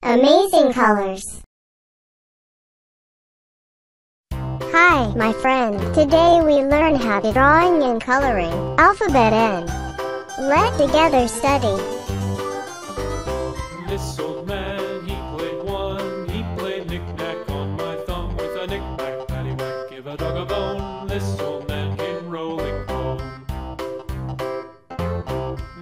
Amazing colors. Hi, my friend. Today we learn how to drawing and coloring alphabet N. Let's together study. This old man, he played one. He played knick-knack on my thumb with a knick-knack, paddywhack, give a dog a bone. This old man came rolling home.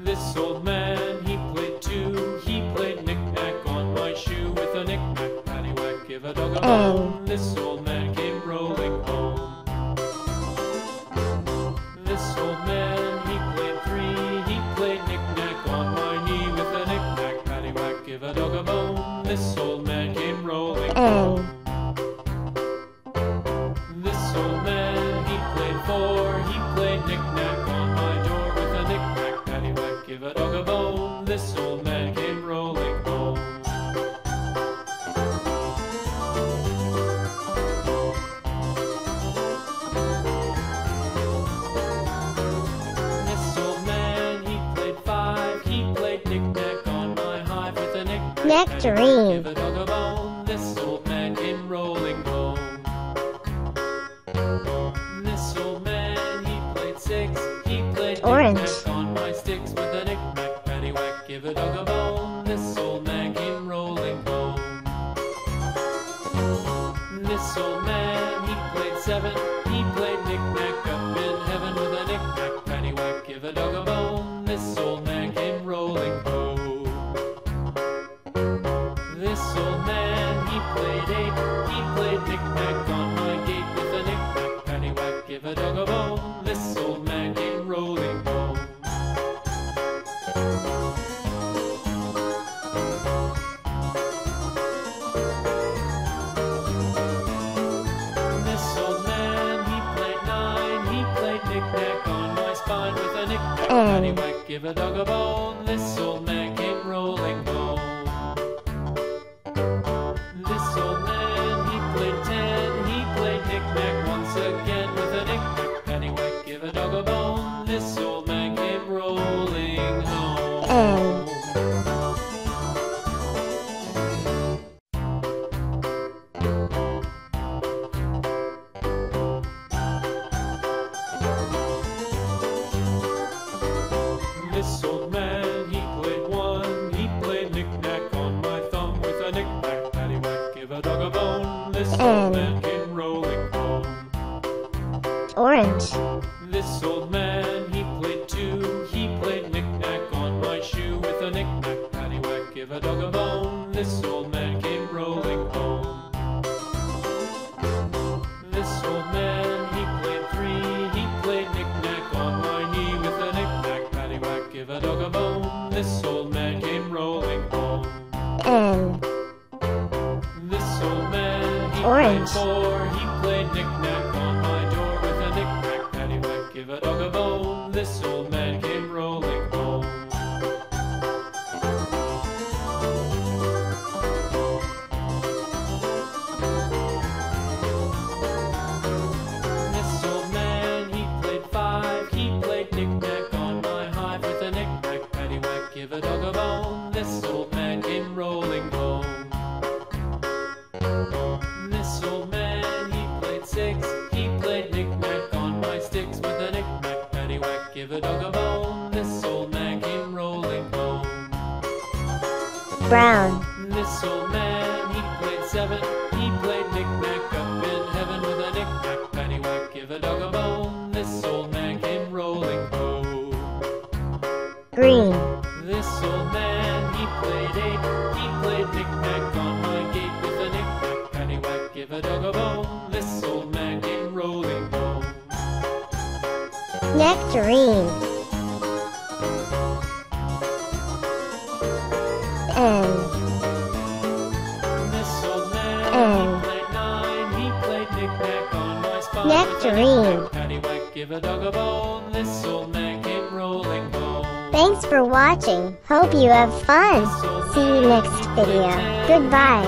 This old man, he played two. He played knick-knack on my shoe with a knick-knack, paddywhack, give a dog a bone. This old man came rolling home. This old man, he played three. He played knick-knack on my knee with a knick-knack, paddywhack, give a dog a bone. This old man came rolling home. This old man, he played four. He played knick-knack on my door with a knick-knack, paddywhack, give a dog a bone. This old man came rolling home. This old man, he played five. He played knick-knack on my hive with a knick-knack, Nectarine. give a dog a bone. This old man came rolling home. This old man, he played six. He played Orange. knick-knack on my sticks with a knick-knack, paddywhack, give a dog a bone. This old man came rolling home. This old man, he played seven. He played knick-knack up in heaven with a knick-knack, paddywhack, give a dog a bone. This old man came rolling home. This old man, he played eight. He played knick-knack on my gate with a knick-knack, paddywhack, give a dog a bone. This old man came rolling home. This old man, he played nine. He played knick-knack on my spine with a knick-knack, paddywhack, give a dog a bone. This old man came rolling home. This old man, he played ten. He played knick-knack once again with a knick-knack, paddywhack, give a dog a bone. This old man came rolling home. This old man, he played one. He played knick-knack on my thumb with a knick-knack, paddywhack, give a dog a bone. This old man came rolling home. Orange. This old man, he played two. He played knick-knack on my shoe with a knick-knack, paddywhack, give a dog a bone. This old man came rolling home. This old man, he played three. He played knick-knack on my knee with a knick-knack, paddywhack, give a dog a bone. This old man came rolling home. This old man, he Orange. played four. He played knick-knack on my door with a knick-knack, paddywhack, give a dog a bone. This old man came rolling home. This old man, he played five. He played knick-knack on my hive with a knick-knack, paddywhack, give a dog a bone. This old man came rolling home. This old man, he played six. He played knick-knack on my sticks with a knick-knack, paddywhack, give a dog a bone. This old man came rolling home. Brown. This old man, he played seven. He played knick-knack up in heaven with a knick-knack, paddywhack, give a dog a bone. This old man came rolling home. Green. This old man, he played eight. He played knick-knack on my gate with a knick-knack, paddywhack, give a dog a bone. This old man came rolling home. Nectarine. This old man, he played nine. He played knick-knack on my spine. Nectarine. Paddywhack, give a dog a bone. This old man came rolling home. Thanks for watching. Hope you have fun. See you next video. Goodbye.